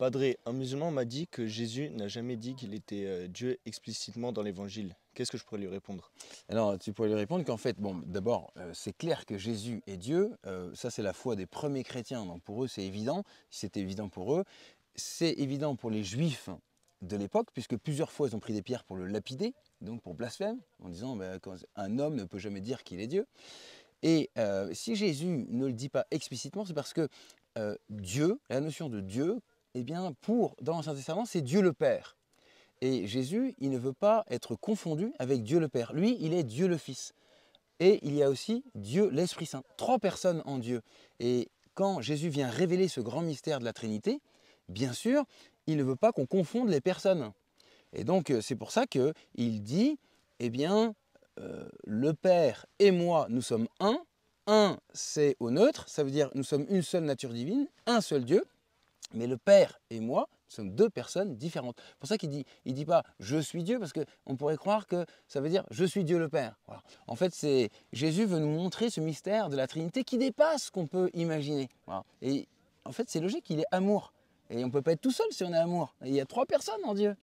Padré, un musulman m'a dit que Jésus n'a jamais dit qu'il était Dieu explicitement dans l'évangile. Qu'est-ce que je pourrais lui répondre? Alors, tu pourrais lui répondre qu'en fait, bon, d'abord, c'est clair que Jésus est Dieu. Ça, c'est la foi des premiers chrétiens. Donc, pour eux, c'est évident. C'est évident pour eux. C'est évident pour les Juifs de l'époque, puisque plusieurs fois, ils ont pris des pierres pour le lapider, donc pour blasphème, en disant un homme ne peut jamais dire qu'il est Dieu. Et si Jésus ne le dit pas explicitement, c'est parce que Dieu, la notion de Dieu, eh bien, dans l'Ancien Testament, c'est Dieu le Père. Et Jésus, il ne veut pas être confondu avec Dieu le Père. Lui, il est Dieu le Fils. Et il y a aussi Dieu l'Esprit Saint. Trois personnes en Dieu. Et quand Jésus vient révéler ce grand mystère de la Trinité, bien sûr, il ne veut pas qu'on confonde les personnes. Et donc, c'est pour ça qu'il dit, eh bien, le Père et moi, nous sommes un. Un, c'est au neutre, ça veut dire nous sommes une seule nature divine, un seul Dieu. Mais le Père et moi sommes deux personnes différentes. C'est pour ça il dit pas je suis Dieu, parce qu'on pourrait croire que ça veut dire je suis Dieu le Père. Voilà. En fait, Jésus veut nous montrer ce mystère de la Trinité qui dépasse ce qu'on peut imaginer. Voilà. Et en fait, c'est logique, il est amour. Et on ne peut pas être tout seul si on est amour. Et il y a trois personnes en Dieu.